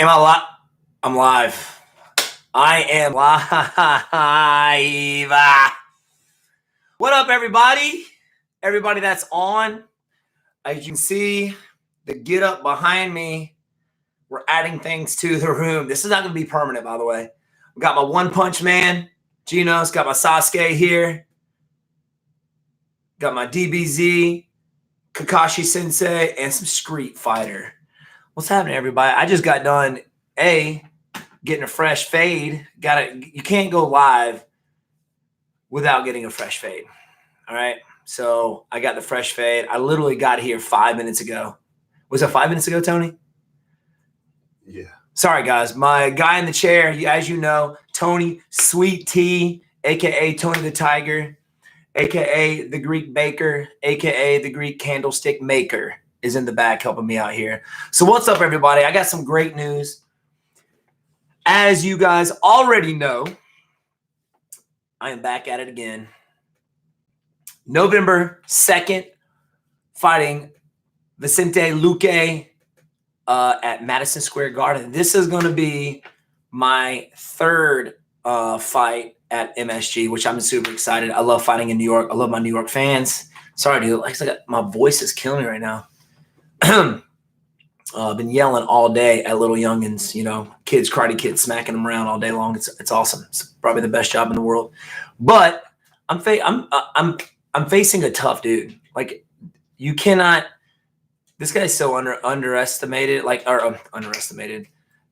Am I live? I'm live. I am live. What up, everybody? Everybody that's on. As you can see, the get up behind me, we're adding things to the room. This is not going to be permanent, by the way. We got my One Punch Man, Geno's got my Sasuke here. Got my DBZ, Kakashi Sensei, and some Street Fighter. What's happening, everybody? I just got done, getting a fresh fade. You can't go live without getting a fresh fade. All right. So I got the fresh fade. I literally got here 5 minutes ago. Was it 5 minutes ago, Tony? Yeah. Sorry, guys. My guy in the chair, as you know, Tony Sweet Tea, aka Tony the Tiger, aka the Greek Baker, aka the Greek Candlestick Maker, is in the back helping me out here. So what's up, everybody? I got some great news. As you guys already know, I am back at it again. November 2nd, fighting Vicente Luque at Madison Square Garden. This is going to be my third fight at MSG, which I'm super excited. I love fighting in New York. I love my New York fans. Sorry, dude. My voice is killing me right now. Been yelling all day at little youngins, kids, karate kids, smacking them around all day long. It's awesome. It's probably the best job in the world. But I'm facing a tough dude. Like, you cannot. This guy's so underestimated. Underestimated.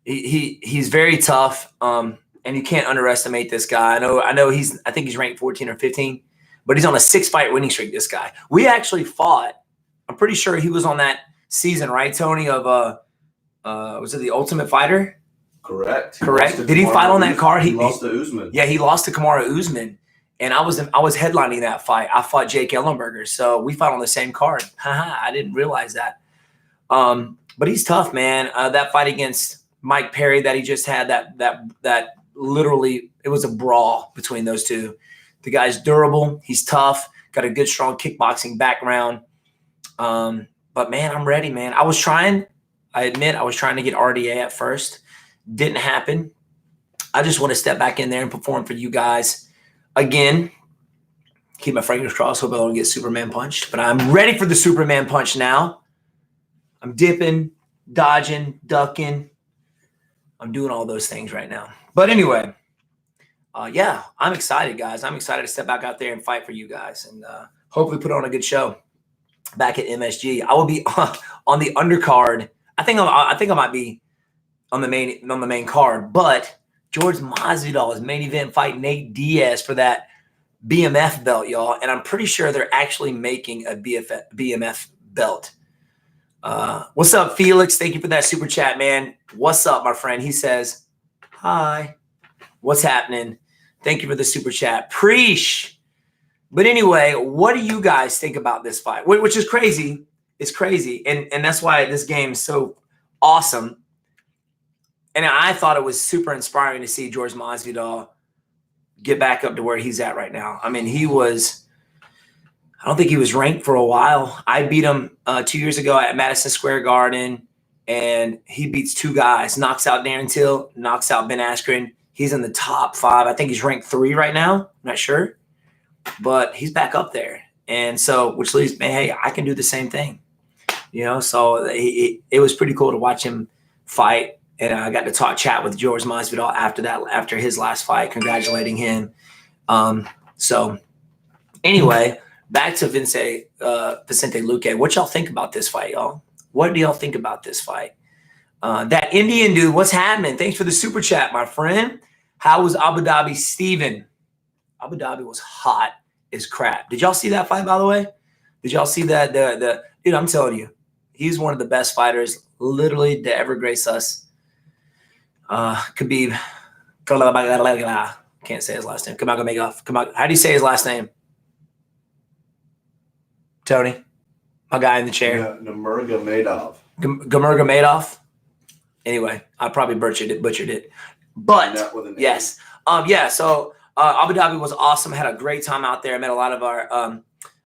He's very tough. And you can't underestimate this guy. I know I think he's ranked 14 or 15, but he's on a 6-fight winning streak. This guy. We actually fought. I'm pretty sure he was on that season, right, Tony? Of was it the Ultimate Fighter? Correct. Did he fight on that card? He lost to Usman. Yeah, he lost to Kamaru Usman, and I was headlining that fight. I fought Jake Ellenberger, so we fought on the same card. I didn't realize that. But he's tough, man. That fight against Mike Perry that he just had, that literally, it was a brawl between those two. The guy's durable. He's tough. Got a good, strong kickboxing background. But man, I'm ready, man. I admit I was trying to get RDA at first. Didn't happen. I just want to step back in there and perform for you guys again. Keep my fingers crossed. Hope I don't get Superman punched. But I'm ready for the Superman punch now. I'm dipping, dodging, ducking. I'm doing all those things right now. But anyway, yeah, I'm excited, guys. I'm excited to step back out there and fight for you guys and hopefully put on a good show back at MSG. I will be on the undercard. I think I might be on the main card, but George Masvidal is main event fighting Nate Diaz for that BMF belt, y'all. And I'm pretty sure they're actually making a BMF belt. What's up, Felix? Thank you for that super chat, man. What's up, my friend? He says, hi. What's happening? Thank you for the super chat. Preach. But anyway, what do you guys think about this fight? Which is crazy. It's crazy. And that's why this game is so awesome. And I thought it was super inspiring to see George Masvidal get back up to where he's at right now. I mean, I don't think he was ranked for a while. I beat him 2 years ago at Madison Square Garden, and he beats two guys, knocks out Darren Till, knocks out Ben Askren. He's in the top 5. I think he's ranked 3 right now. I'm not sure. But he's back up there. And so, which leaves me, hey, I can do the same thing. So it was pretty cool to watch him fight. And I got to chat with George Masvidal after his last fight, congratulating him. So anyway, back to Vicente Luque. What y'all think about this fight, y'all? What do y'all think about this fight? That Indian dude, what's happening? Thanks for the super chat, my friend. How was Abu Dhabi, Steven? Abu Dhabi was hot as crap. Did y'all see that fight, by the way? Did y'all see that? Dude, I'm telling you, he's one of the best fighters, literally, to ever grace us. Khabib. Can't say his last name. Kamagomedov. How do you say his last name? Tony, my guy in the chair. Nurmagomedov. Nurmagomedov. Anyway, I probably butchered it. But yes. So Abu Dhabi was awesome. Had a great time out there. I met a lot of our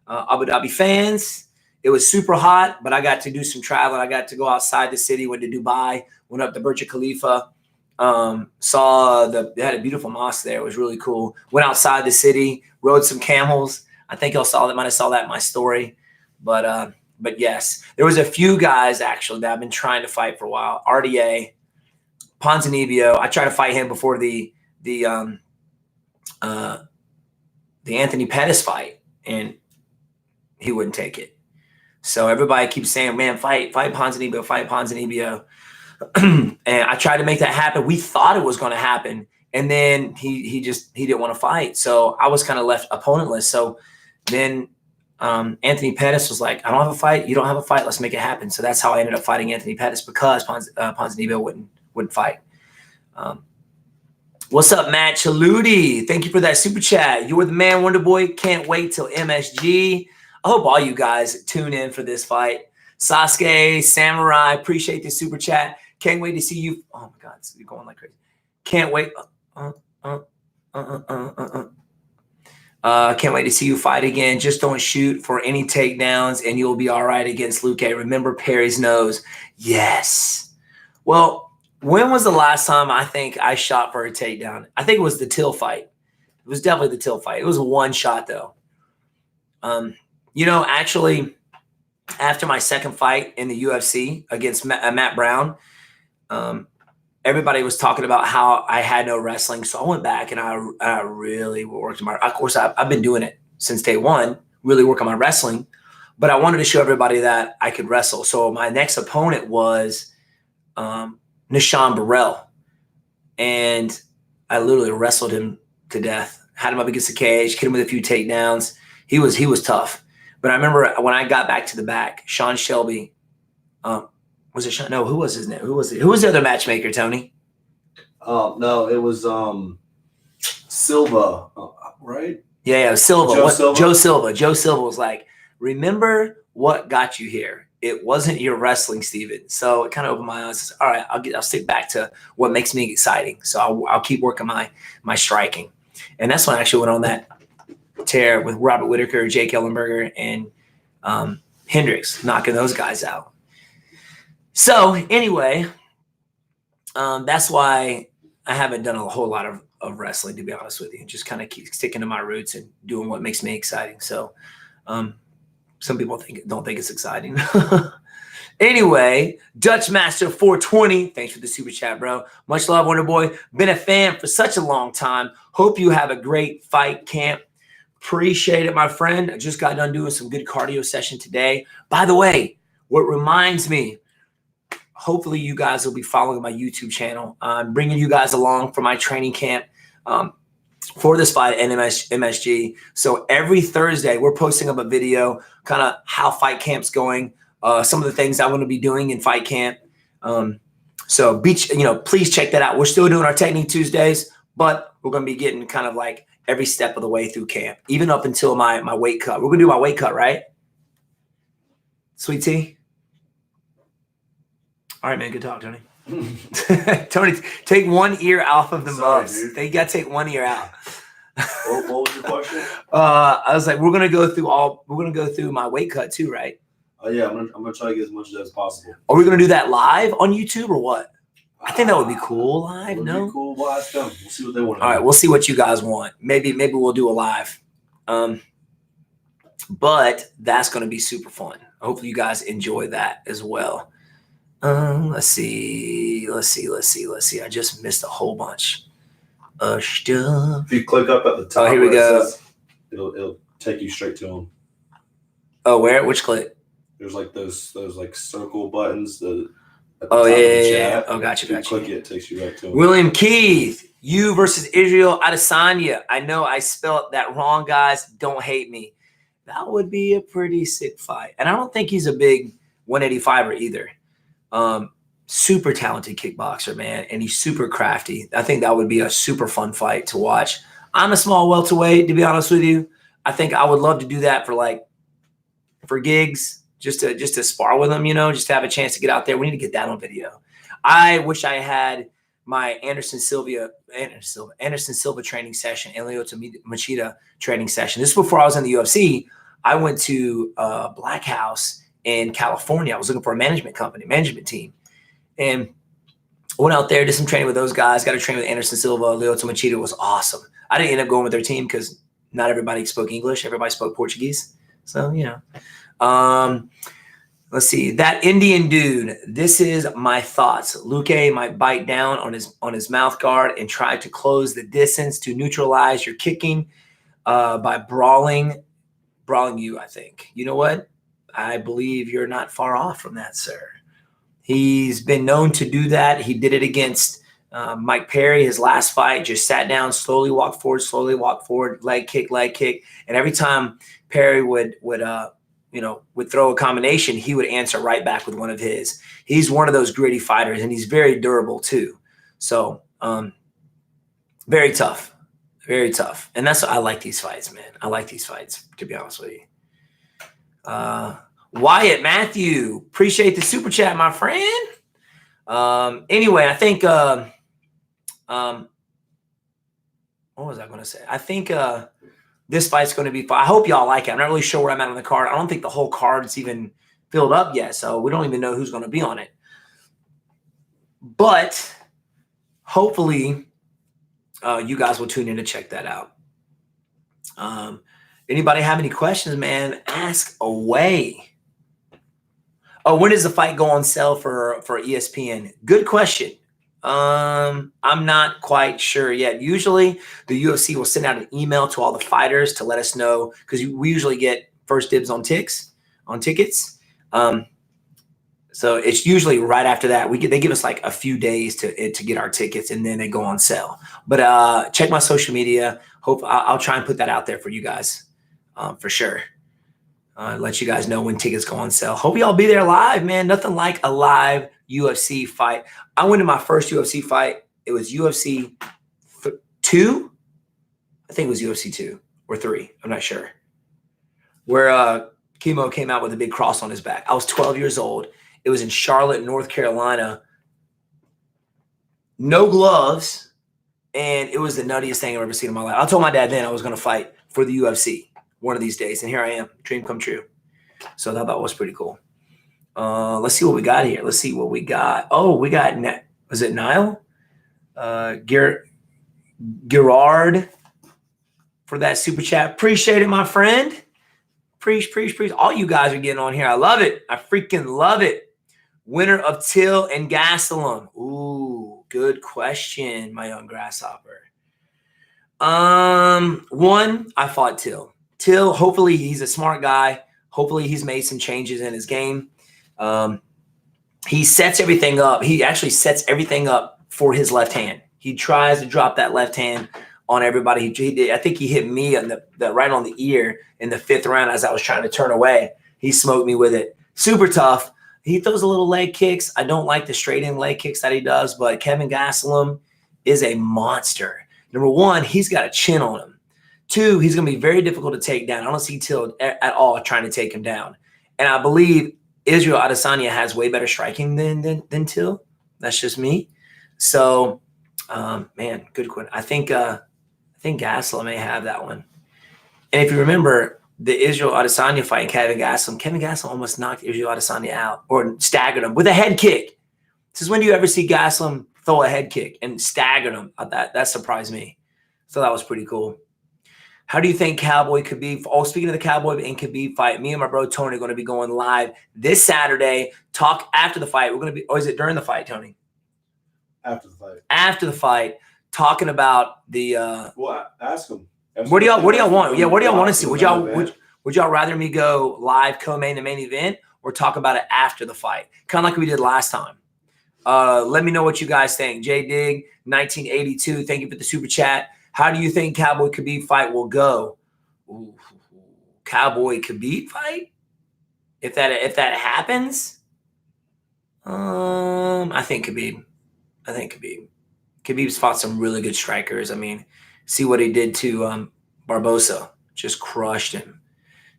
Abu Dhabi fans. It was super hot, but I got to do some traveling. I got to go outside the city, went to Dubai, went up to Burj Khalifa, they had a beautiful mosque there. It was really cool. Went outside the city, rode some camels. I think might have saw that in my story. But yes, there was a few guys actually that I've been trying to fight for a while. RDA, Ponzinibbio. I tried to fight him before the Anthony Pettis fight, and he wouldn't take it. So everybody keeps saying, man, fight Ponzinibbio, fight Ponzinibbio. And I tried to make that happen. We thought it was going to happen. And then he didn't want to fight. So I was kind of left opponentless. So then Anthony Pettis was like, I don't have a fight. You don't have a fight. Let's make it happen. So that's how I ended up fighting Anthony Pettis, because Ponzinibbio wouldn't fight. What's up, Matt Chaludi? Thank you for that super chat. You were the man, Wonderboy. Can't wait till MSG. I hope all you guys tune in for this fight. Sasuke, Samurai, appreciate the super chat. Can't wait to see you. Oh my God, you're going like crazy. Can't wait. Can't wait to see you fight again. Just don't shoot for any takedowns, and you'll be all right against Luque. Remember Perry's nose. Yes. Well, when was the last time I think I shot for a takedown? I think it was the Till fight. It was definitely the Till fight. It was a one shot though. Actually, after my second fight in the UFC against Matt Brown, everybody was talking about how I had no wrestling. So I went back and I really worked on of course, I've been doing it since day one, really work on my wrestling, but I wanted to show everybody that I could wrestle. So my next opponent was Nishan Burrell. And I literally wrestled him to death, had him up against the cage, hit him with a few takedowns. He was tough. But I remember when I got back to the back, Sean Shelby, was it Sean? No, who was his name? Who was the other matchmaker, Tony? No, it was Silva, right? Yeah, Silva. Joe Silva. Joe Silva was like, remember what got you here? It wasn't your wrestling, Steven. So it kind of opened my eyes. All right, I'll stick back to what makes me exciting. So I'll keep working my striking. And that's when I actually went on that tear with Robert Whitaker, Jake Ellenberger, and Hendricks, knocking those guys out. So anyway, that's why I haven't done a whole lot of wrestling, to be honest with you. Just kind of keep sticking to my roots and doing what makes me exciting. So some people don't think it's exciting. Anyway, Dutch Master 420, thanks for the super chat, bro. Much love, Wonderboy. Been a fan for such a long time. Hope you have a great fight camp. Appreciate it, my friend. I just got done doing some good cardio session today. By the way, what reminds me, hopefully you guys will be following my YouTube channel. I'm bringing you guys along for my training camp for this fight at MSG. So every Thursday, we're posting up a video, kind of how fight camp's going, some of the things I want to be doing in fight camp. So please check that out. We're still doing our Technique Tuesdays, but we're going to be getting kind of like every step of the way through camp, even up until my weight cut. We're going to do my weight cut, right? Sweet tea? All right, man. Good talk, Tony. Tony, take one ear off of the muffs. You got to take one ear out. What was your question? I was like, we're going to go through my weight cut too, right? Oh, yeah. I'm gonna try to get as much as possible. Are we going to do that live on YouTube or what? I think that would be cool live. No, be cool. We'll ask them. We'll see what they want. All right, we'll see what you guys want. Maybe we'll do a live. But that's going to be super fun. Hopefully you guys enjoy that as well. Let's see. I just missed a whole bunch of stuff. If you click up at the top, here we go. It'll take you straight to them. Oh, where? Which click? There's like those like circle buttons. Oh, yeah. Oh, gotcha. Click it takes you right to them. William Keith, you versus Israel Adesanya. I know I spelled that wrong, guys. Don't hate me. That would be a pretty sick fight. And I don't think he's a big 185er either. Super talented kickboxer, man. And he's super crafty. I think that would be a super fun fight to watch. I'm a small welterweight, to be honest with you. I think I would love to do that for gigs. Just to spar with him, just to have a chance to get out there. We need to get that on video. I wish I had my Anderson Silva training session and Lyoto Machida training session. This is before I was in the UFC. I went to Black House in California. I was looking for a management team, and went out there, did some training with those guys. Got to train with Anderson Silva, Lyoto Machida. It was awesome. I didn't end up going with their team because not everybody spoke English. Everybody spoke Portuguese. So, let's see. That Indian dude, this is my thoughts. Luque might bite down on his mouth guard and try to close the distance to neutralize your kicking by brawling you, I think. You know what? I believe you're not far off from that, sir. He's been known to do that. He did it against Mike Perry, his last fight, just sat down, slowly walked forward, leg kick. And every time Perry would throw a combination, he would answer right back with one of his. He's one of those gritty fighters, and he's very durable too. So very tough. And that's I like these fights, man. I like these fights, to be honest with you. Wyatt Matthew, appreciate the super chat, my friend. Anyway, I think what was I going to say? I think this fight's going to be fun. I hope y'all like it. I'm not really sure where I'm at on the card. I don't think the whole card's even filled up yet, so we don't even know who's going to be on it. But hopefully you guys will tune in to check that out. Anybody have any questions, man? Ask away. Oh, when does the fight go on sale for ESPN? Good question. I'm not quite sure yet. Usually the UFC will send out an email to all the fighters to let us know, because we usually get first dibs on tickets. So it's usually right after that. They give us like a few days to get our tickets, and then they go on sale. But check my social media. I'll try and put that out there for you guys for sure. Let you guys know when tickets go on sale. Hope y'all be there live, man. Nothing like a live UFC fight. I went to my first UFC fight. It was UFC 2. I think it was UFC 2 or 3. I'm not sure. Where Chemo came out with a big cross on his back. I was 12 years old. It was in Charlotte, North Carolina. No gloves. And it was the nuttiest thing I've ever seen in my life. I told my dad then I was going to fight for the UFC one of these days. And here I am. Dream come true. So I thought that was pretty cool. Let's see what we got here. Let's see what we got. Oh, we got, was it Niall? Gerard for that super chat. Appreciate it, my friend. Preach. All you guys are getting on here. I love it. I freaking love it. Winner of Till and Gastelum. Ooh, good question, my young grasshopper. One, I fought Till. Till, hopefully he's a smart guy. Hopefully he's made some changes in his game. He sets everything up. He actually sets everything up for his left hand. He tries to drop that left hand on everybody. He did. I think he hit me on the right on the ear in the 5th round as I was trying to turn away. He smoked me with it. Super tough. He throws a little leg kicks. I don't like the straight in leg kicks that he does, but Kevin Gastelum is a monster. Number one, he's got a chin on him. 2, he's going to be very difficult to take down. I don't see Till at all trying to take him down. And I believe Israel Adesanya has way better striking than Till. That's just me. So, man, good question. I think Gastelum may have that one. And if you remember the Israel Adesanya fight, Kevin Gastelum almost knocked Israel Adesanya out or staggered him with a head kick. This is when do you ever see Gastelum throw a head kick and staggered him? That surprised me. So that was pretty cool. How do you think Cowboy Khabib? Oh, speaking of the Cowboy and Khabib fight, me and my bro Tony are going to be going live this Saturday. Talk after the fight. We're going to be, or is it during the fight, Tony? After the fight. After the fight, talking about the. Well, ask him. What do y'all want? Yeah, what do y'all want to see? Would y'all rather me go live co-main the main event or talk about it after the fight, kind of like we did last time? Let me know what you guys think. J Dig 1982, thank you for the super chat. How do you think Cowboy Khabib fight will go? Ooh, Cowboy Khabib fight? If that happens, I think Khabib. Khabib's fought some really good strikers. I mean, see what he did to Barbosa. Just crushed him.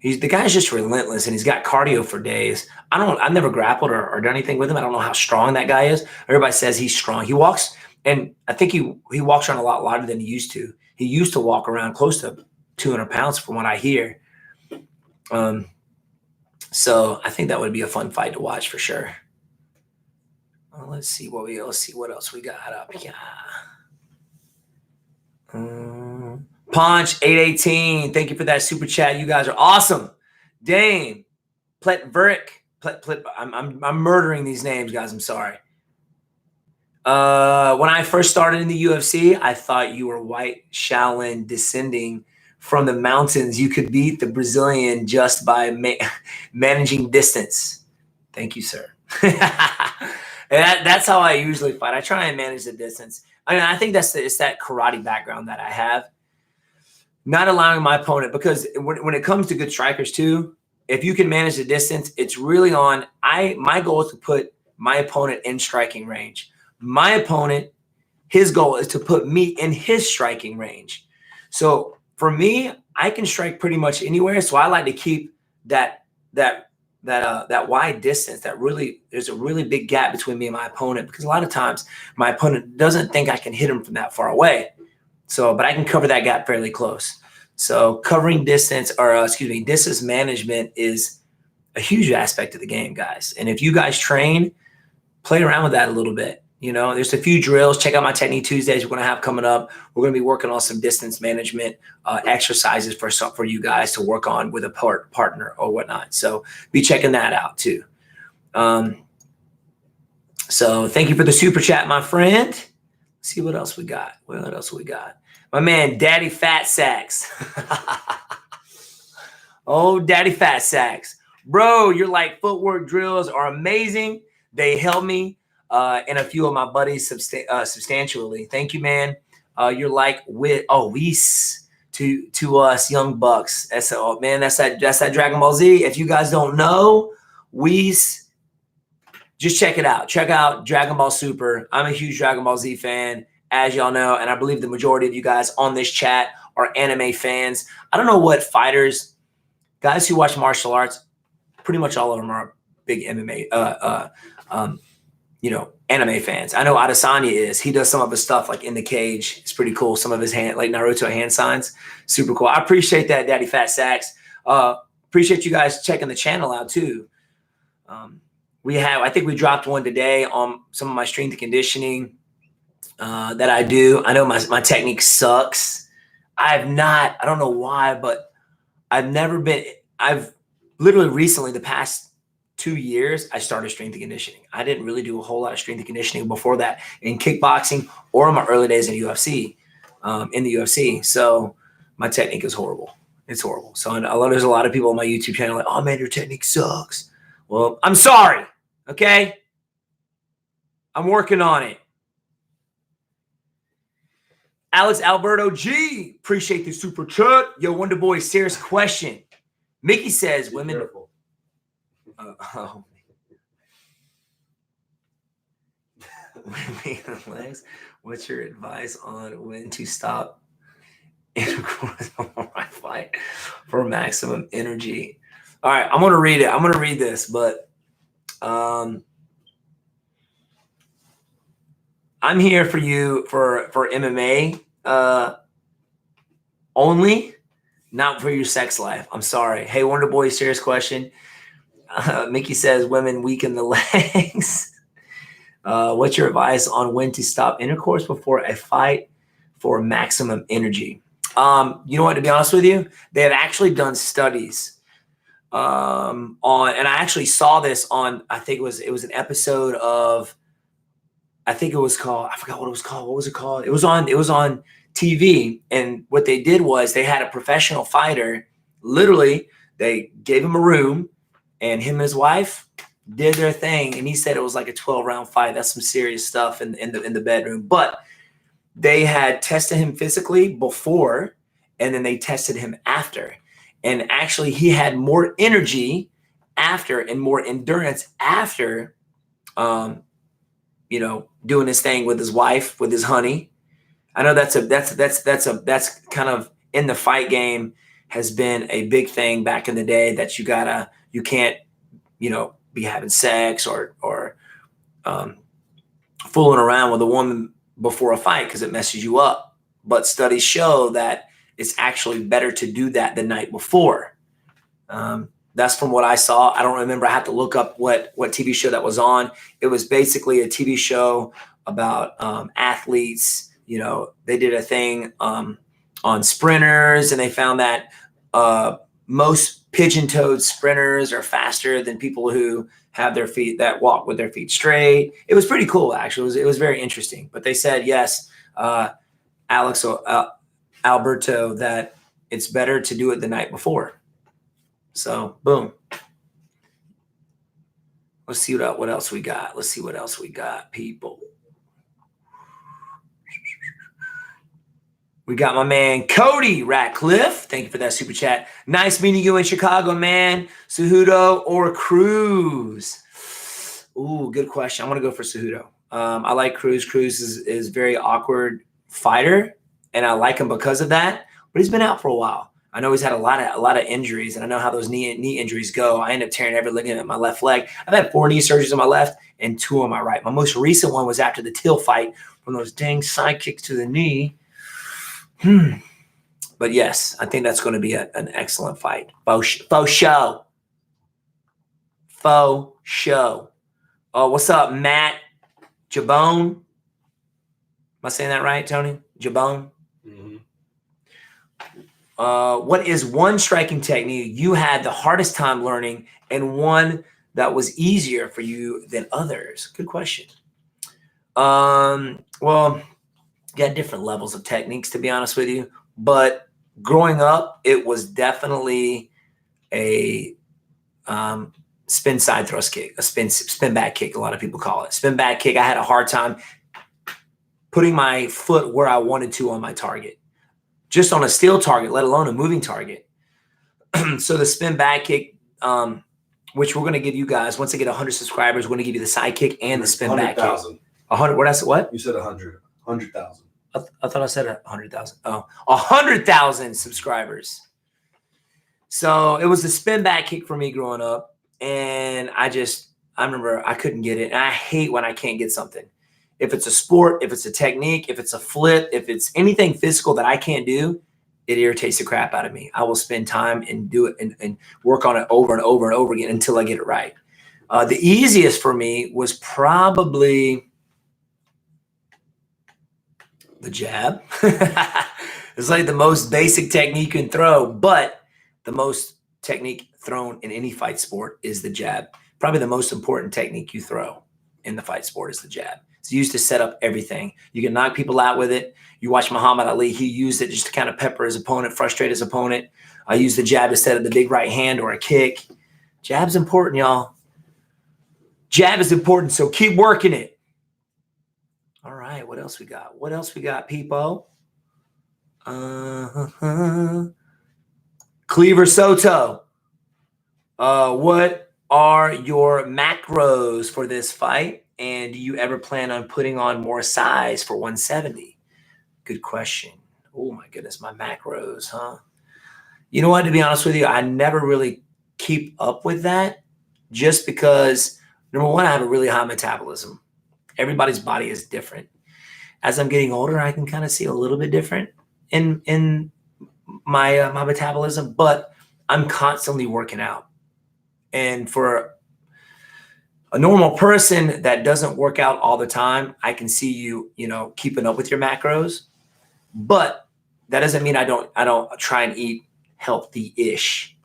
The guy's just relentless, and he's got cardio for days. I've never grappled or done anything with him. I don't know how strong that guy is. Everybody says he's strong. He walks. And I think he walks around a lot lighter than he used to. He used to walk around close to 200 pounds from what I hear. So I think that would be a fun fight to watch for sure. Let's see what else we got up here. Punch 818. Thank you for that super chat. You guys are awesome. Dane Pletverick. I'm murdering these names, guys. I'm sorry. When I first started in the UFC, I thought you were white Shaolin descending from the mountains. You could beat the Brazilian just by managing distance. Thank you, sir. That's how I usually fight. I try and manage the distance. I mean, I think it's that karate background that I have. Not allowing my opponent, because when it comes to good strikers too, if you can manage the distance, it's really on. My goal is to put my opponent in striking range. My opponent, his goal is to put me in his striking range. So for me, I can strike pretty much anywhere. So I like to keep that wide distance. There's a really big gap between me and my opponent, because a lot of times my opponent doesn't think I can hit him from that far away. So, but I can cover that gap fairly close. So covering distance, distance management is a huge aspect of the game, guys. And if you guys train, play around with that a little bit. You know, there's a few drills. Check out my Technique Tuesdays we're going to have coming up. We're going to be working on some distance management exercises for you guys to work on with a partner or whatnot. So be checking that out too. So thank you for the super chat, my friend. Let's see what else we got. My man, Daddy Fat Sacks. Oh, Daddy Fat Sacks. Bro, your like footwork drills are amazing. They help me and a few of my buddies substantially. Thank you, man. You're like Whis to us young bucks. That's that Dragon Ball Z. If you guys don't know, Whis, just check it out. Check out Dragon Ball Super. I'm a huge Dragon Ball Z fan, as y'all know, and I believe the majority of you guys on this chat are anime fans. I don't know what fighters, guys who watch martial arts, pretty much all of them are big MMA, anime fans. I know Adesanya is. He does some of his stuff like in the cage. It's pretty cool. Some of his like Naruto hand signs, super cool. I appreciate that, Daddy Fat Sacks. Appreciate you guys checking the channel out too. I think we dropped one today on some of my strength and conditioning that I do. I know my technique sucks. I don't know why, but I've literally recently, the past 2 years, I started strength and conditioning. I didn't really do a whole lot of strength and conditioning before that in kickboxing or in my early days in the UFC. So my technique is horrible. It's horrible. So there's a lot of people on my YouTube channel like, oh man, your technique sucks. Well, I'm sorry. Okay. I'm working on it. Alex Alberto G. Appreciate the super chat. Yo, Wonderboy, serious question. Mickey says women. What's your advice on when to stop intercourse on my fight for maximum energy? All right, I'm gonna read it. I'm gonna read this, but I'm here for you for MMA only, not for your sex life. I'm sorry. Hey, Wonderboy, serious question. Mickey says women weaken the legs. What's your advice on when to stop intercourse before a fight for maximum energy? You know what, to be honest with you, they have actually done studies and I actually saw this on, I think it was an episode of, I forgot what it was called. What was it called? It was on TV. And what they did was they had a professional fighter, literally, they gave him a room and him and his wife did their thing. And he said it was like a 12-round fight. That's some serious stuff in the bedroom. But they had tested him physically before, and then they tested him after. And actually, he had more energy after and more endurance after, doing his thing with his wife, with his honey. I know that's kind of in the fight game has been a big thing back in the day that you can't, be having sex or fooling around with a woman before a fight because it messes you up. But studies show that it's actually better to do that the night before. That's from what I saw. I don't remember. I have to look up what TV show that was on. It was basically a TV show about athletes. You know, they did a thing on sprinters, and they found that most pigeon-toed sprinters are faster than people who have their feet that walk with their feet straight. It was pretty cool, actually. It was very interesting. But they said, yes, Alberto, that it's better to do it the night before. So, boom. Let's see what else we got. Let's see what else we got, people. We got my man Cody Ratcliffe. Thank you for that super chat. Nice meeting you in Chicago, man. Cejudo or Cruz? Ooh, good question. I'm going to go for Cejudo. I like Cruz. Cruz is a very awkward fighter, and I like him because of that. But he's been out for a while. I know he's had a lot of injuries, and I know how those knee injuries go. I end up tearing every ligament in my left leg. I've had 4 knee surgeries on my left and 2 on my right. My most recent one was after the Till fight from those dang side kicks to the knee. But yes, I think that's going to be an excellent fight. Faux show. Faux show. Oh, what's up, Matt Jabone? Am I saying that right, Tony? Jabone? Mm-hmm. What is one striking technique you had the hardest time learning and one that was easier for you than others? Good question. Well, you got different levels of techniques, to be honest with you. But growing up, it was definitely a spin side thrust kick, a spin back kick, a lot of people call it. Spin back kick, I had a hard time putting my foot where I wanted to on my target. Just on a still target, let alone a moving target. So the spin back kick, which we're going to give you guys, once I get 100 subscribers, we're going to give you the side kick and the spin back kick. 100. What? You said 100. 100,000. I thought I said 100,000. Oh, 100,000 subscribers. So it was the spin back kick for me growing up. And I remember I couldn't get it. And I hate when I can't get something. If it's a sport, if it's a technique, if it's a flip, if it's anything physical that I can't do, it irritates the crap out of me. I will spend time and do it and work on it over and over and over again until I get it right. The easiest for me was probably the jab. It's like the most basic technique you can throw, but the most technique thrown in any fight sport is the jab. Probably the most important technique you throw in the fight sport is the jab. It's used to set up everything. You can knock people out with it. You watch Muhammad Ali, he used it just to kind of pepper his opponent, frustrate his opponent. I use the jab instead of the big right hand or a kick. Jab's important, y'all. Jab is important, so keep working it. All right, what else we got? What else we got, people? Cleaver Soto. What are your macros for this fight? And do you ever plan on putting on more size for 170? Good question. Oh my goodness, my macros, huh? You know what, to be honest with you, I never really keep up with that just because, number one, I have a really high metabolism. Everybody's body is different. As I'm getting older, I can kind of see a little bit different in my my metabolism, but I'm constantly working out. And for a normal person that doesn't work out all the time, I can see you, keeping up with your macros. But that doesn't mean I don't try and eat healthy-ish.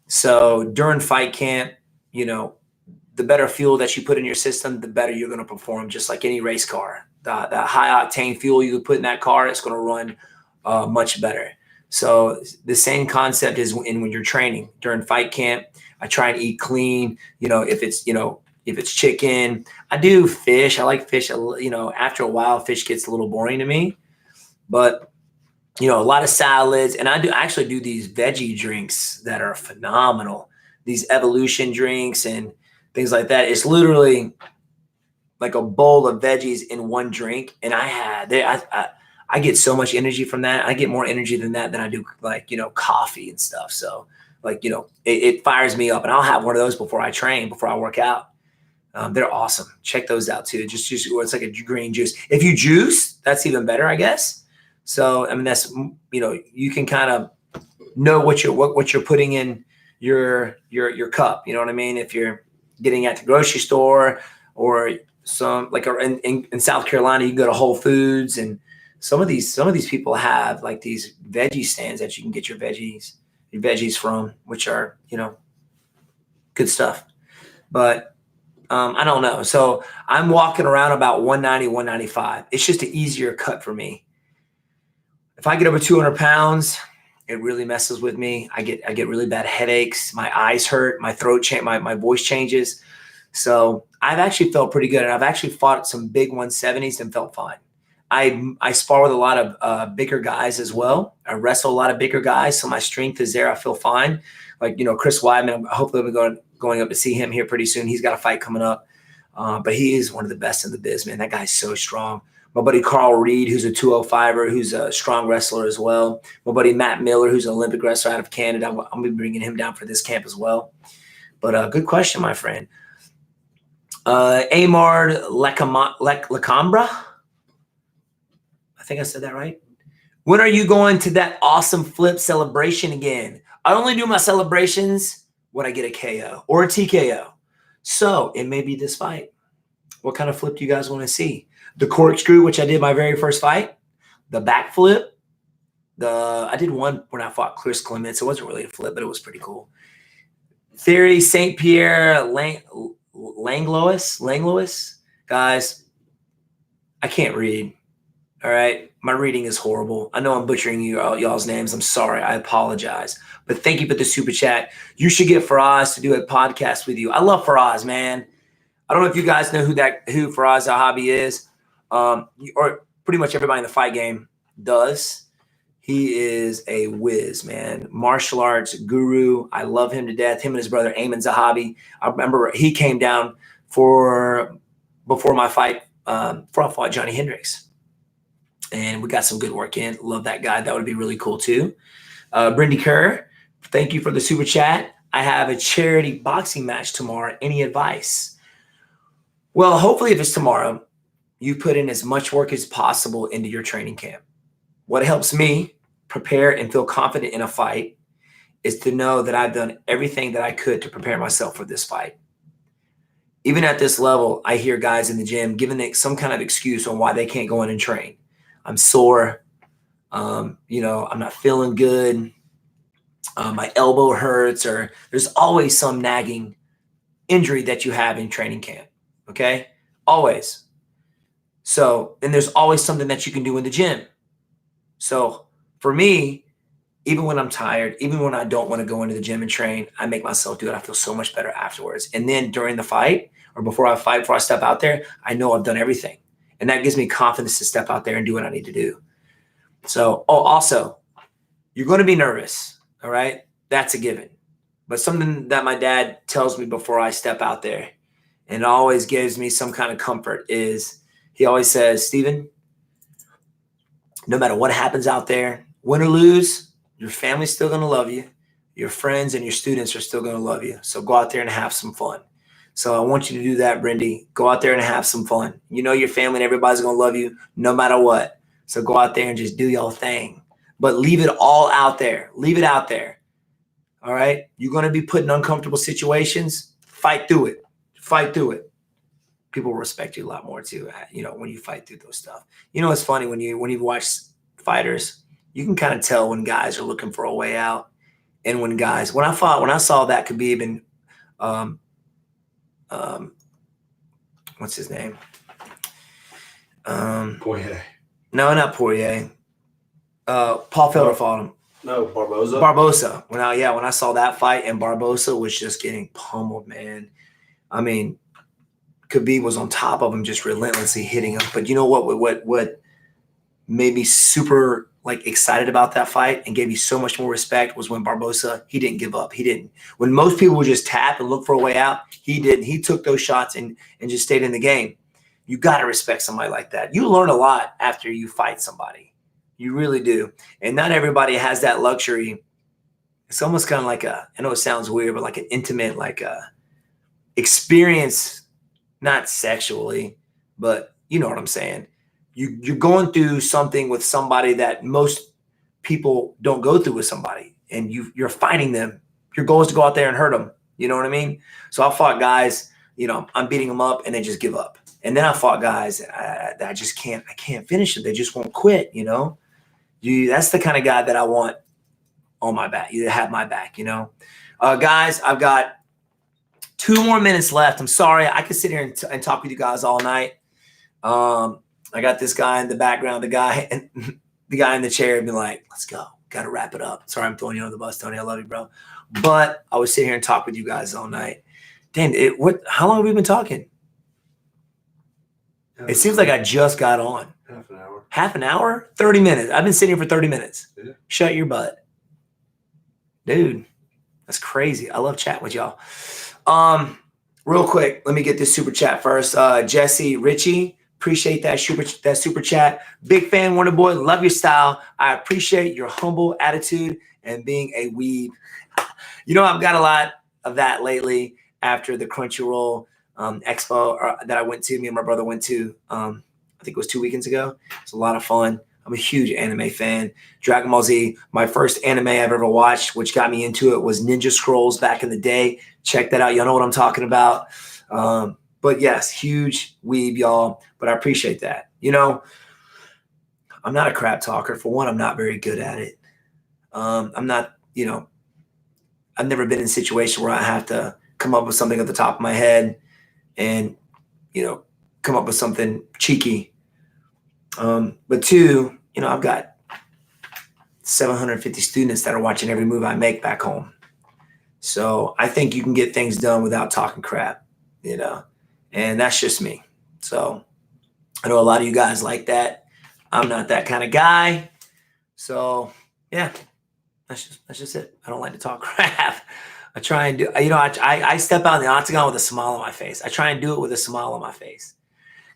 So during fight camp, the better fuel that you put in your system, the better you're going to perform, just like any race car. The high-octane fuel you put in that car, it's going to run much better. So the same concept is when you're training. During fight camp, I try and eat clean. If it's chicken, I do fish. I like fish. After a while, fish gets a little boring to me. But, a lot of salads. And I actually do these veggie drinks that are phenomenal. These evolution drinks and things like that. It's literally like a bowl of veggies in one drink. And I get so much energy from that. I get more energy than I do coffee and stuff. So it fires me up, and I'll have one of those before I train, before I work out. They're awesome. Check those out too. Just it's like a green juice. If you juice, that's even better, I guess. So, that's, you can kind of know what you're putting in your cup. You know what I mean? If you're getting at the grocery store or some like in South Carolina, you can go to Whole Foods, and some of these people have like these veggie stands that you can get your veggies from, which are, you know, good stuff. But I don't know. So I'm walking around about 190, 195. It's just an easier cut for me. If I get over 200 pounds, it really messes with me. I get really bad headaches. My eyes hurt. My throat my voice changes. So I've actually felt pretty good, and I've actually fought some big 170s and felt fine. I spar with a lot of bigger guys as well. I wrestle a lot of bigger guys, so my strength is there. I feel fine. Like, you know, Chris Weidman, hopefully I'll be going up to see him here pretty soon. He's got a fight coming up, but he is one of the best in the biz, man. That guy's so strong. My buddy Carl Reed, who's a 205er, who's a strong wrestler as well. My buddy Matt Miller, who's an Olympic wrestler out of Canada. I'm going to be bringing him down for this camp as well. But good question, my friend. Amard Lacambra. I think I said that right. When are you going to that awesome flip celebration again? I only do my celebrations when I get a KO or a TKO. So it may be this fight. What kind of flip do you guys want to see? The corkscrew, which I did my very first fight. The backflip. I did one when I fought Chris Clements. It wasn't really a flip, but it was pretty cool. Theory, St. Pierre, Langlois. Guys, I can't read. All right. My reading is horrible. I know I'm butchering y'all's names. I'm sorry. I apologize. But thank you for the super chat. You should get Faraz to do a podcast with you. I love Faraz, man. I don't know if you guys know who Faraz Zahabi is. Or pretty much everybody in the fight game does. He is a whiz, man. Martial arts guru. I love him to death. Him and his brother, Ayman Zahabi. I remember he came down before my fight, before I fought Johnny Hendricks. And we got some good work in. Love that guy. That would be really cool too. Brindy Kerr, thank you for the super chat. I have a charity boxing match tomorrow. Any advice? Well, hopefully if it's tomorrow, you put in as much work as possible into your training camp. What helps me prepare and feel confident in a fight is to know that I've done everything that I could to prepare myself for this fight. Even at this level, I hear guys in the gym giving some kind of excuse on why they can't go in and train. I'm sore. I'm not feeling good. My elbow hurts, or there's always some nagging injury that you have in training camp. Okay? Always. So, and there's always something that you can do in the gym. So for me, even when I'm tired, even when I don't want to go into the gym and train, I make myself do it. I feel so much better afterwards. And then during the fight or before I step out there, I know I've done everything. And that gives me confidence to step out there and do what I need to do. So, also, you're going to be nervous. All right. That's a given. But something that my dad tells me before I step out there, and it always gives me some kind of comfort, is he always says, Steven, no matter what happens out there, win or lose, your family's still going to love you. Your friends and your students are still going to love you. So go out there and have some fun. So I want you to do that, Brindy. Go out there and have some fun. You know your family and everybody's going to love you no matter what. So go out there and just do your thing. But leave it all out there. Leave it out there. All right? You're going to be put in uncomfortable situations. Fight through it. Fight through it. People respect you a lot more too, when you fight through those stuff. It's funny when you watch fighters, you can kind of tell when guys are looking for a way out, and when I saw that Khabib and what's his name? Poirier. No, not Poirier. Paul Felder fought him. No, Barboza. Barboza. When I saw that fight and Barboza was just getting pummeled, man. I mean, Khabib was on top of him, just relentlessly hitting him. But you know what made me super excited about that fight and gave me so much more respect was when Barboza, he didn't give up. He didn't. When most people would just tap and look for a way out, he didn't. He took those shots and just stayed in the game. You got to respect somebody like that. You learn a lot after you fight somebody. You really do. And not everybody has that luxury. It's almost kind of I know it sounds weird, but like an intimate, experience. Not sexually, but you know what I'm saying. You're going through something with somebody that most people don't go through with somebody, and you're fighting them. Your goal is to go out there and hurt them. You know what I mean? So I fought guys, you know, I'm beating them up and they just give up. And then I fought guys that I just can't finish them. They just won't quit, you know? That's the kind of guy that I want on my back. You have my back, you know? Guys, I've got 2 more minutes left. I'm sorry. I could sit here and talk with you guys all night. I got this guy in the background, the guy in the chair and be like, let's go. Got to wrap it up. Sorry, I'm throwing you on the bus, Tony. I love you, bro. But I would sit here and talk with you guys all night. Damn, how long have we been talking? It seems like I just got on. Half an hour. Half an hour? 30 minutes. I've been sitting here for 30 minutes. Yeah. Shut your butt. Dude, that's crazy. I love chatting with y'all. Real quick, let me get this super chat first. Jesse Ritchie, appreciate that super chat. Big fan, Wonderboy. Love your style. I appreciate your humble attitude and being a weeb. You know, I've got a lot of that lately after the Crunchyroll expo that I went to. Me and my brother went to. I think it was 2 weekends ago. It's a lot of fun. I'm a huge anime fan. Dragon Ball Z, my first anime I've ever watched, which got me into it, was Ninja Scrolls back in the day. Check that out. Y'all know what I'm talking about. But yes, huge weeb, y'all. But I appreciate that. You know, I'm not a crap talker. For one, I'm not very good at it. I'm not, you know, I've never been in a situation where I have to come up with something at the top of my head and, you know, come up with something cheeky. But 2, you know, I've got 750 students that are watching every move I make back home. So I think you can get things done without talking crap, you know, and that's just me. So I know a lot of you guys like that. I'm not that kind of guy. So yeah, that's just it. I don't like to talk crap. I try and do, you know, I step out in the octagon with a smile on my face. I try and do it with a smile on my face.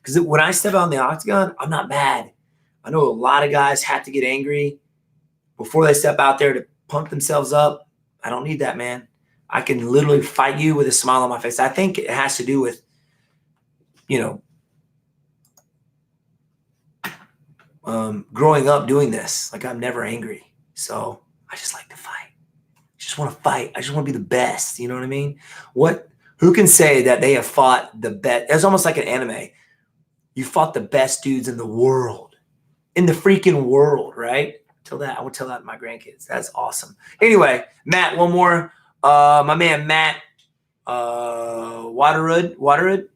Because when I step out in the octagon, I'm not mad. I know a lot of guys have to get angry before they step out there to pump themselves up. I don't need that, man. I can literally fight you with a smile on my face. I think it has to do with, you know, growing up doing this. Like, I'm never angry. So I just like to fight. I just want to fight. I just want to be the best. You know what I mean? Who can say that they have fought the best? It's almost like an anime. You fought the best dudes in the world, in the freaking world, right? I would tell that to my grandkids. That's awesome. Anyway, Matt, one more. My man, Matt Waterwood.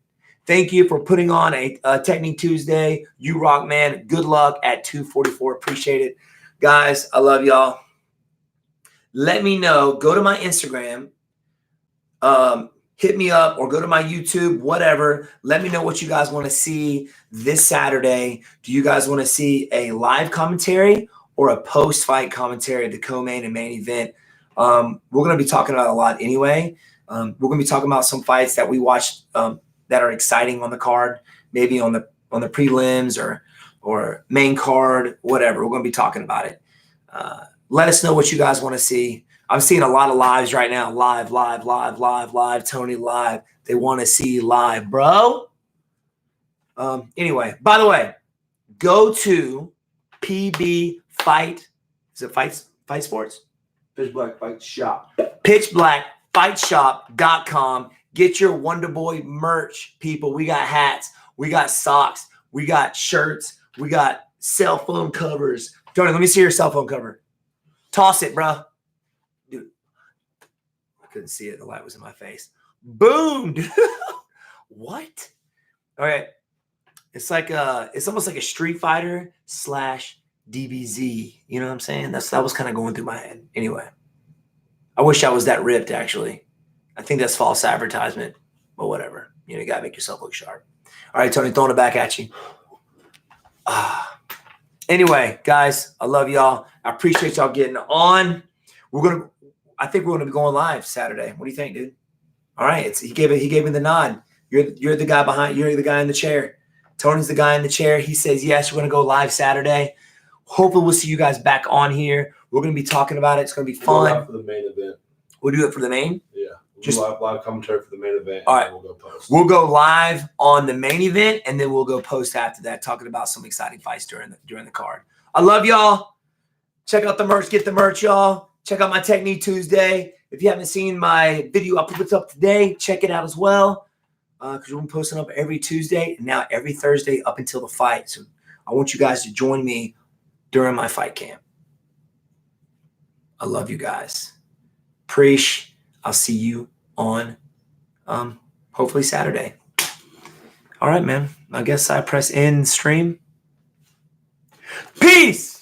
Thank you for putting on a Technique Tuesday. You rock, man. Good luck at 244. Appreciate it. Guys, I love y'all. Let me know. Go to my Instagram. Hit me up or go to my YouTube, whatever. Let me know what you guys want to see this Saturday. Do you guys want to see a live commentary or a post-fight commentary of the co-main and main event? We're going to be talking about a lot anyway. We're going to be talking about some fights that we watched that are exciting on the card, maybe on the prelims or main card, whatever. We're going to be talking about it. Let us know what you guys want to see. I'm seeing a lot of lives right now. Live. Tony live. They want to see live, bro. Anyway, by the way, go to PB Fight. Is it Fight Sports? Pitch Black Fight Shop. PitchBlackFightShop.com. Get your Wonderboy merch, people. We got hats. We got socks. We got shirts. We got cell phone covers. Tony, let me see your cell phone cover. Toss it, bro. Dude, I couldn't see it. The light was in my face. Boom, dude. What? All right. It's almost like a Street Fighter / DBZ. You know what I'm saying? That was kind of going through my head. Anyway, I wish I was that ripped, actually. I think that's false advertisement, but whatever. You know, you got to make yourself look sharp. All right, Tony, throwing it back at you. Anyway, guys, I love y'all. I appreciate y'all getting on. I think we're gonna be going live Saturday. What do you think, dude? All right, he gave me the nod. You're the guy behind. You're the guy in the chair. Tony's the guy in the chair. He says yes. We're gonna go live Saturday. Hopefully, we'll see you guys back on here. We're gonna be talking about it. It's gonna be fun. We'll for the main event. We'll do it for the main. Yeah, just live commentary for the main event. All right, we'll go post. We'll go live on the main event, and then we'll go post after that, talking about some exciting fights during the card. I love y'all. Check out the merch. Get the merch, y'all. Check out my Technique Tuesday. If you haven't seen my video, I'll put it up today. Check it out as well. Because we're posting up every Tuesday and now every Thursday up until the fight. So I want you guys to join me during my fight camp. I love you guys. Preach. I'll see you on hopefully Saturday. All right, man. I guess I press end stream. Peace.